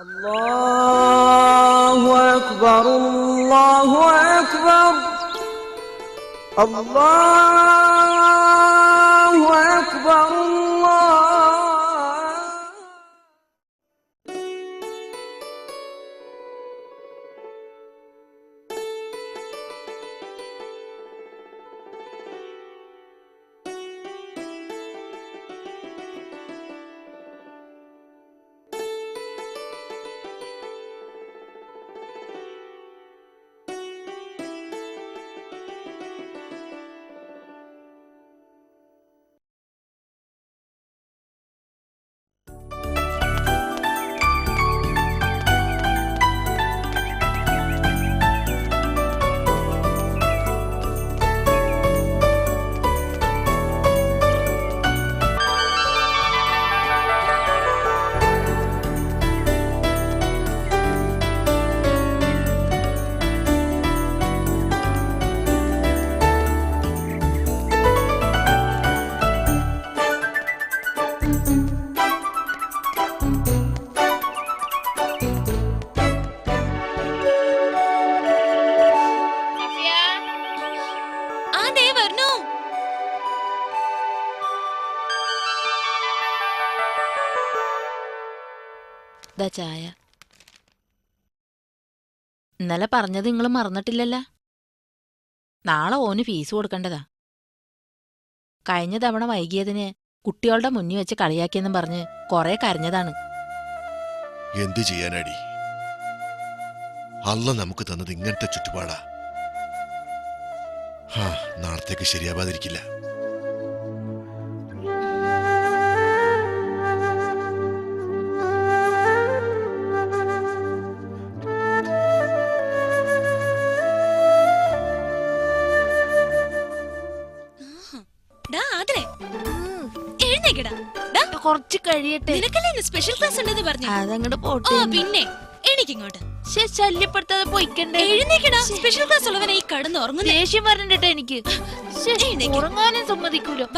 അല്ലാഹു അക്ബർ അല്ലാഹു അക്ബർ അല്ലാഹു അക്ബർ ചായ. ഇന്നലെ പറഞ്ഞത് നിങ്ങൾ മറന്നിട്ടില്ലല്ലോ. നാളെ ഓന് ഫീസ് കൊടുക്കേണ്ടതാ. കഴിഞ്ഞ തവണ വൈകിയതിന് കുട്ടികളുടെ മുന്നിൽ വെച്ച് കളിയാക്കിയെന്നും പറഞ്ഞ് കൊറേ കരഞ്ഞതാണ്. എന്തു ചെയ്യാനടി, അല്ല നമുക്ക് തന്നത് ഇങ്ങനത്തെ ചുറ്റുപാടാ. നാളത്തേക്ക് ശരിയാവാതിരിക്കില്ല. കുറച്ച് കഴിയട്ടെ. സ്പെഷ്യൽ ക്ലാസ് ഉണ്ടെന്ന് പറഞ്ഞു. അതങ്ങോട്ട് പോട്ടെ. പിന്നെ എനിക്കിങ്ങോട്ട് ശല്യപ്പെടുത്താതെ പോയിക്കണ്ടേ. എഴുന്നേക്കടാ. സ്പെഷ്യൽ ക്ലാസ് ഉള്ളവനെ ഈ കടന്ന് ഉറങ്ങുന്നു. ദേഷ്യം പറഞ്ഞിട്ട് എനിക്ക് ഉറങ്ങാനും സമ്മതിക്കൂലോ.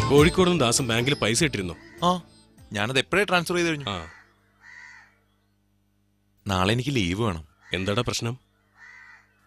കോഴിക്കോട് നിന്ന് ദാസം ബാങ്കിൽ പൈസ ഇട്ടിരുന്നു. ഞാനത് എപ്പോഴേ ട്രാൻസ്ഫർ ചെയ്ത് കഴിഞ്ഞു. നാളെ എനിക്ക് ലീവ് വേണം. എന്താടാ പ്രശ്നം?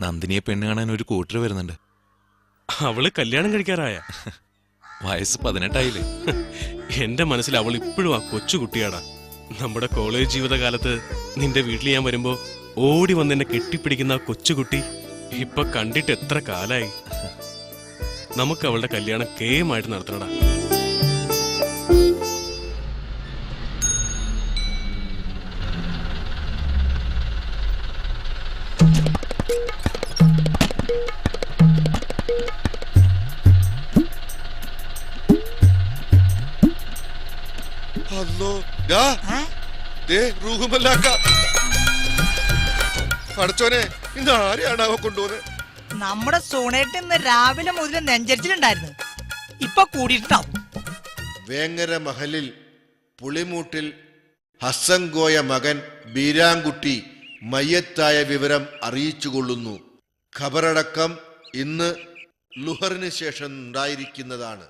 നന്ദിനിയെ പെണ്ണ് കാണാൻ ഒരു കൂട്ടർ വരുന്നുണ്ട്. അവള് കല്യാണം കഴിക്കാറായ? വയസ്സ് 18 എന്റെ മനസ്സിൽ അവൾ ഇപ്പോഴും ആ കൊച്ചുകുട്ടിയാടാ. നമ്മുടെ കോളേജ് ജീവിതകാലത്ത് നിന്റെ വീട്ടിൽ ഞാൻ വരുമ്പോ ഓടി വന്ന് എന്നെ കെട്ടിപ്പിടിക്കുന്ന ആ കൊച്ചുകുട്ടി ഇപ്പൊ കണ്ടിട്ട് എത്ര കാലായി. നമുക്ക് അവളുടെ കല്യാണം കേമായിട്ട് നടത്തണടാ. അടച്ചോനെ, ഇന്ന് ആരെയാണാവോ കൊണ്ടുപോകുന്നത്? നമ്മുടെ സോണേട്ട് ഇന്ന് രാവിലെ മുതൽ നെഞ്ചരിച്ചിലുണ്ടായിരുന്നു. ഇപ്പൊ കൂടിയിട്ടാവും. വേങ്ങര മഹലിൽ പുളിമൂട്ടിൽ ഹസ്സൻകോയ മകൻ ബീരാൻകുട്ടി മയ്യത്തായ വിവരം അറിയിച്ചുകൊള്ളുന്നു. ഖബറടക്കം ഇന്ന് ലുഹറിന് ശേഷം ഉണ്ടായിരിക്കുന്നതാണ്.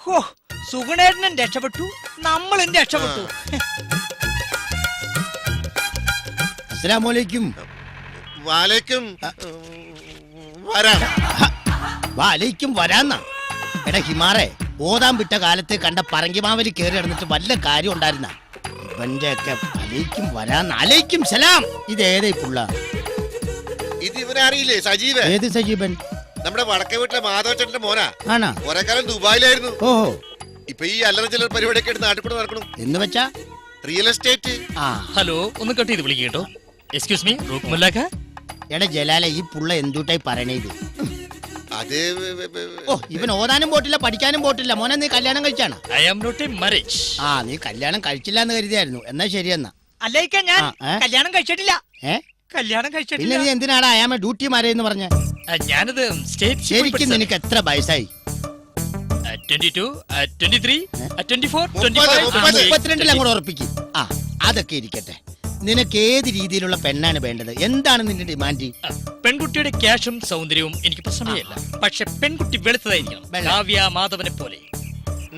ഹോ, സുഗുണേട്ടനും രക്ഷപ്പെട്ടു, നമ്മളും രക്ഷപ്പെട്ടു. അസ്സലാമലൈക്കും. വാലേക്കും വരാം. വാലേക്കും വരാന്നാ. എടാ ഹിമാറെ, ഓതാൻ വിട്ട കാലത്ത് കണ്ട പറങ്കിമാവലി കയറി ഇടന്നിട്ട് വല്ല കാര്യം ഉണ്ടായിരുന്ന? ഇവന്റെ ഒക്കെ അലൈക്കും വരാന്ന്. അലൈക്കും സലാം. ഇതേതേ പുള്ള? ഇത് ഇവനെ അറിയില്ലേ? സജീവൻ. ഏത് സജീവൻ? നമ്മുടെ വടക്കേ വീട്ടിലെ മാധവച്ചേട്ടന്റെ മോനാ. ആണാ? കുറെ കാലം ദുബായിലായിരുന്നു. ഓഹോ. ഇപ്പൊ ഈ അല്ലറ ചില്ലറ പരിപാടിയൊക്കെ എടുത്ത് നാട്ടിൽ കൂടെ നടക്കണം. എന്ന് വെച്ചാ റിയൽ എസ്റ്റേറ്റ്. ഹലോ, ഒന്ന് കട്ട് ചെയ്ത് വിളിക്കും കേട്ടോ. എക്സ്ക്യൂസ് മീ, റൂഖ്മുല്ലാക്ക. എടാ ജലാലെ, ഈ പുള്ള എന്തുട്ടായി പറയണേ? ഇത് അത് ഓ ഇവൻ ഓതാനും പോട്ടില്ല പഠിക്കാനും പോട്ടില്ല. മോനെ നീ കല്യാണം കഴിച്ചാണ്? I am not a marriage. ആ നീ കല്യാണം കഴിച്ചില്ല എന്ന് കരുതിയായിരുന്നു. എന്നാ ശരിയെന്നാ. അല്ലേക്ക ഞാൻ കല്യാണം കഴിച്ചിട്ടില്ല. ഏ കല്യാണം പിന്നെ കഴിച്ചിട്ടില്ല. നീ എന്തിനാണ് അയാമ ഡ്യൂട്ടി മാരെന്ന് പറഞ്ഞ? ഞാനത് സ്റ്റേറ്റ് ശരിക്കും നിനക്ക് എത്ര വയസ്സായി? 22, 23, 24, 32 അങ്ങോട്ട് ഉറപ്പിക്കും. ആ അതൊക്കെ ഇരിക്കട്ടെ. നിനക്ക് ഏത് രീതിയിലുള്ള പെണ്ണാണ് വേണ്ടത്? എന്താണ് നിന്റെ ഡിമാൻഡ്? പെൺകുട്ടിയുടെ ക്യാഷും സൗന്ദര്യവും എനിക്ക് പ്രശ്നമേയല്ല. പക്ഷെ പെൺകുട്ടി വെളുത്തതായിരിക്കണം. വെള്ള. കാവ്യ മാധവനെ പോലെ.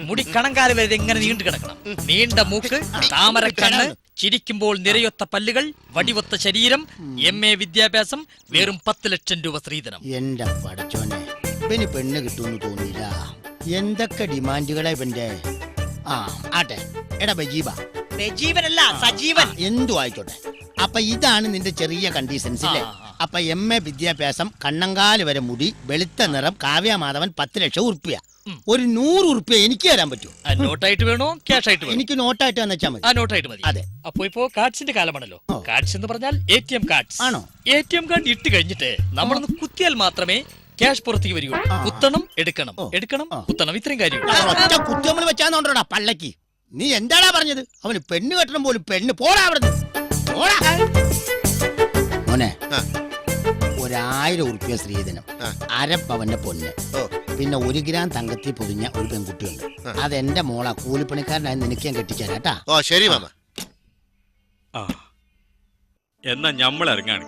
മുടി കണങ്കാല് വരെ ഇങ്ങനെ നീണ്ടു കിടക്കണം. നീണ്ട മൂക്ക്, താമര കണ്ണ്, ചിരിക്കുമ്പോൾ നിരയൊത്ത പല്ലുകൾ, വടിവൊത്ത ശരീരം, MA വിദ്യാഭ്യാസം, വെറും 10 ലക്ഷം രൂപ സ്ത്രീധനം. എന്റെ പടച്ചോനെ, ഇവന് പെണ്ണ് കിട്ടുമെന്ന് തോന്നിയില്ല. എന്തൊക്കെ ഡിമാൻഡുകളാ ഇവന്റെ. ആ ആട്ടെ എടാ ബജീബ, ജീവനല്ല സജീവൻ. എന്തു ആയിക്കോട്ടെ. അപ്പൊ ഇതാണ് നിന്റെ ചെറിയ കണ്ടീഷൻസ് ഇല്ലേ? അപ്പൊ MA വിദ്യാഭ്യാസം, കണ്ണങ്കാല് വരെ മുടി, വെളുത്ത നിറം, കാവ്യമാധവൻ, 10 ലക്ഷം ഉറുപ്പ്യ. ഒരു 100 ഉറുപ്പ്യ എനിക്ക് തരാൻ പറ്റൂ? നോട്ടായിട്ട് വേണോ ക്യാഷ് ആയിട്ട് വേണോ? എനിക്ക് നോട്ടായിട്ട് വന്നെച്ചാ മതി. നോട്ടായിട്ട് മതി. അതെ. അപ്പൊ ഇപ്പോ കാർഡ്സിന്റെ കാലമാണല്ലോ. കാർഡ്സ് എന്ന് പറഞ്ഞാൽ ATM കാർഡ്സ് ആണോ? ATM കാർഡ് ഇട്ട് കഴിഞ്ഞിട്ട് നമ്മളൊന്ന് കുത്തിയാൽ മാത്രമേ ക്യാഷ് പുറത്തേക്ക് വരികയുള്ളൂ. കുത്തണം, എടുക്കണം, എടുക്കണം, കുത്തണം, ഇത്രയും കാര്യം. ഒറ്റ കുത്തിയമ്മൾ വെച്ചാന്നോണ്ടോടാ പള്ളക്ക്. നീ എന്താടാ പറഞ്ഞത്? അവന് പെണ്ണ് കെട്ടണം പോലും. പെണ്ണ് പോടാ അവിടുന്ന്. മോനെ 1000 ഉറുപ്പ്യ സ്ത്രീധനം, അരപ്പവന്റെ പൊന്ന്, പിന്നെ 1 ഗ്രാം തങ്കത്തിൽ പൊതിഞ്ഞ ഒരു പെൺകുട്ടിയുണ്ട്. അതെന്റെ മോളാ. കൂലിപ്പണിക്കാരനായി നിനക്ക് ഞാൻ കെട്ടിച്ചേരാട്ടാ. ഓ ശരി മാമ. എന്നാ ഞമ്മൾ ഇറങ്ങാണ്.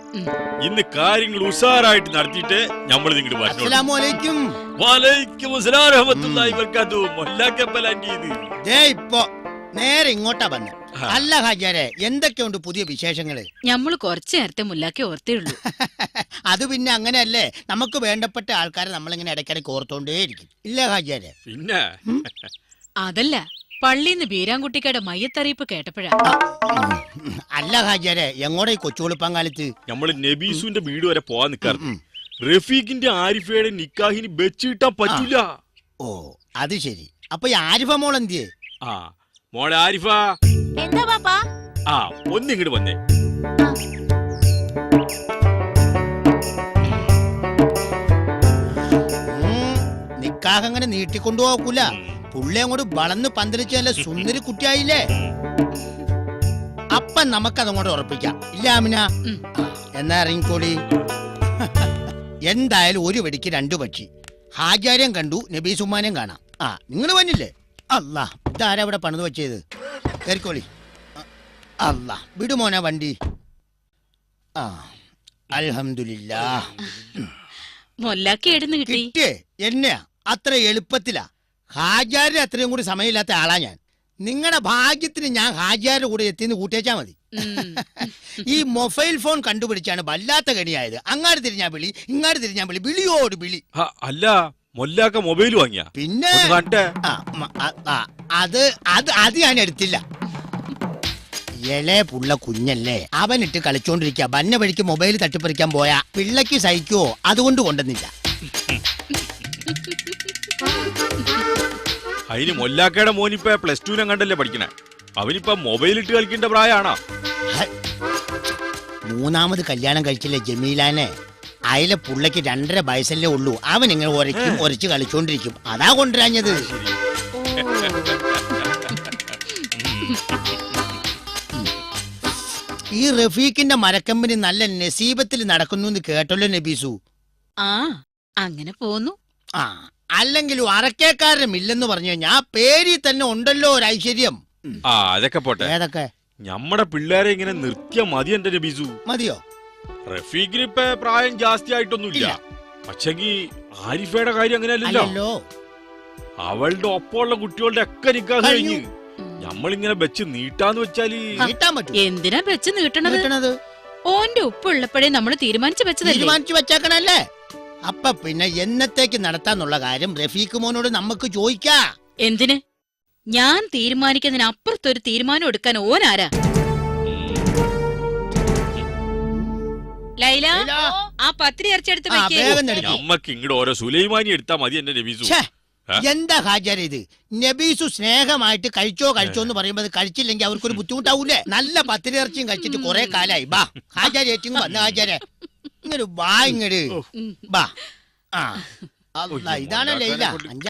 ഇന്ന് കാര്യങ്ങൾ ഉഷാറായിട്ട് നടത്തിയിട്ട് ഞമ്മൾ നിങ്ങോട്ട് വരണം. അസ്സലാമു അലൈക്കും. വലൈക്കും അസ്സലാം റഹ്മത്തുള്ളാഹി വബറകാതുഹു. മൊല്ലാക്കപ്പലാങ്കിയത് ദേ ഇപ്പോ നേരെ ഇങ്ങോട്ടാ വന്നെ. അല്ല ഹാജിയാരെ, എന്തൊക്കെയുണ്ട് പുതിയ വിശേഷങ്ങള്? ഞമ്മള് കുറച്ചു നേരത്തെ മുല്ലാക്കി ഓർത്തേ ഉള്ളൂ. അത് പിന്നെ അങ്ങനെയല്ലേ, നമുക്ക് വേണ്ടപ്പെട്ട ആൾക്കാരെ നമ്മളിങ്ങനെ ഇടയ്ക്കിടയ്ക്ക് ഓർത്തോണ്ടേയിരിക്കും. ഇല്ല ഹാജിയാരെ? പിന്നെ അതല്ല, പള്ളിന്ന് ബീരാൻകുട്ടിക്കയുടെ മയ്യത്തറിയിപ്പ് കേട്ടപ്പോഴാ. അല്ല ഹാജിയാരെ, എങ്ങോടെ ഈ കൊച്ചുകൊളുപ്പാൻ കാലത്ത്? നമ്മള് നബീസുവിന്റെ വീട് വരെ പോവാൻ നിക്കാറ്. റഫീഖിന്റെ ആരിഫയുടെ നിക്കാഹിന് വെച്ചിട്ടാൻ പറ്റൂല. ഓ അത് ശരി. അപ്പൊ ഈ ആരിഫ മോൾ എന്തിയേ? ആ മോളെ ആരിഫ, എന്താ പാപ്പാ? ആ ഒന്നിങ്ങോട്ട് വന്നേ. നിക്കാഹ് അങ്ങനെ നീട്ടിക്കൊണ്ടുപോകൂല. പുള്ളി അങ്ങോട്ട് വളർന്ന് പന്തലിച്ച് നല്ല സുന്ദരി കുട്ടിയായില്ലേ? അപ്പൊ നമുക്കതങ്ങോട്ട് ഉറപ്പിക്കാം. ഇല്ല ആമിന? എന്നാ ഇറങ്ങിക്കോളി. എന്തായാലും ഒരു വെടിക്ക് 2 പക്ഷി. ഹാജാര്യം കണ്ടു, നബീസുമാനെയും കാണാം. ആ നിങ്ങൾ വന്നില്ലേ? അല്ലാ, ഇതാരാ ഇവിടെ പണിത് വെച്ചത്? കയറിക്കോളി. അല്ലാ, വിടുമോനാ വണ്ടി. ആ അൽഹംദുലില്ലാ. മൊല്ലാക്കി എവിടുന്ന് കിട്ടി? കിട്ടിയേ എന്നെയാ. അത്ര എളുപ്പത്തിലാ. ഹാജിയാരുടെ അത്രയും കൂടി സമയമില്ലാത്ത ആളാ ഞാൻ. നിങ്ങളുടെ ഭാഗ്യത്തിന് ഞാൻ ഹാജിയാരുടെ കൂടെ എത്തിന്ന് കൂട്ടിയേച്ചാ മതി. ഈ മൊബൈൽ ഫോൺ കണ്ടുപിടിച്ചാണ് വല്ലാത്ത കണിയായത്. അങ്ങാട് തിരിഞ്ഞാ വിളി, ഇങ്ങാട് തിരിഞ്ഞാ വിളി, വിളിയോട് വിളി. അല്ല മൊല്ലാക്ക മൊബൈൽ വാങ്ങിയ? പിന്നെ അത് ഞാൻ എടുത്തില്ല. ഇളയ പുള്ള കുഞ്ഞല്ലേ, അവനിട്ട് കളിച്ചോണ്ടിരിക്കുക. വന്ന വഴിക്ക് മൊബൈൽ തട്ടിപ്പറിക്കാൻ പോയാ പിള്ളക്ക് സഹിക്കുവോ? അതുകൊണ്ട് കൊണ്ടുവന്നില്ല. അതിന് മൊല്ലാക്കയുടെ മോനിപ്പ +2 കണ്ടല്ലേ പഠിക്കണേ. അവനിപ്പ മൊബൈൽ ഇട്ട് കളിക്കേണ്ട പ്രായമാണോ? 3ാമത് കല്യാണം കഴിച്ചില്ലേ ജമീലാനെ? അയിലെ പുള്ളക്ക് 2.5 വയസ്സല്ലേ ഉള്ളൂ. അവൻ ഇങ്ങനെ ഒരച്ച് കളിച്ചോണ്ടിരിക്കും. അതാ കൊണ്ടുവരാഞ്ഞത്. ഈ റഫീഖിന്റെ മരക്കമ്പനി നല്ല നസീബത്തിൽ നടക്കുന്നു കേട്ടല്ലോ നബീസു. ആ അങ്ങനെ പോന്നു. ആ അല്ലെങ്കിലും അറക്കേക്കാരന് മില്ലെന്ന് പറഞ്ഞു കഴിഞ്ഞാ പേരിൽ തന്നെ ഉണ്ടല്ലോ ഒരു ഐശ്വര്യം. ആ അതൊക്കെ പോട്ടെ. ഏതൊക്കെ? നമ്മുടെ പിള്ളേരെ ഇങ്ങനെ നിർത്തിയ മതി എന്റെ നബീസു. മതിയോ? റഫീഖിന് ഇപ്പൊ പ്രായം ജാസ്തി ആയിട്ടൊന്നുമില്ല. പക്ഷെങ്കി ആരിഫയുടെ കാര്യം അങ്ങനെയല്ലല്ലോ. അവളുടെ ഒപ്പമുള്ള കുട്ടികളുടെ ഒക്കെ നിക്കാഹ് കഴിഞ്ഞ് നമ്മളിങ്ങനെ വെച്ച് നീട്ടാന്ന് വെച്ചാല് എന്തിനാ വെച്ച് നീട്ടണത്? ഓന്റെ ഉപ്പുള്ളപ്പോഴേ നമ്മള് തീരുമാനിച്ചു വെച്ചേക്കണല്ലേ. അപ്പൊ പിന്നെ എന്നത്തേക്ക് നടത്താന്നുള്ള കാര്യം റഫീഖ് മോനോട് നമുക്ക് ചോദിക്കാം. എന്തിന്? ഞാൻ തീരുമാനിക്കുന്നതിന് അപ്പുറത്തൊരു തീരുമാനം എടുക്കാൻ ഓനാരാ? ലൈല, ആ പത്തിരി ഇറച്ചെടുത്ത് നമ്മക്ക് ഇങ്ങോട്ട് ഓരോ സുലൈമാനി എടുത്താ മതി എന്റെ നബീസു. എന്താ ഹാജാര ഇത്? നബീസു സ്നേഹമായിട്ട് കഴിച്ചോ എന്ന് പറയുമ്പോ അത് കഴിച്ചില്ലെങ്കിൽ അവർക്കൊരു ബുദ്ധിമുട്ടാവൂലേ? നല്ല പത്തിരി ഇറച്ചിയും കഴിച്ചിട്ട് കുറെ കാലായി. ബാ ഹാജാര ഏറ്റവും വന്ന ഹാജാര ഇങ്ങോട്ട് വാ, ഇങ്ങോട്ട് ബാ. ആ അല്ലാ, ഇതാണ് ലൈല.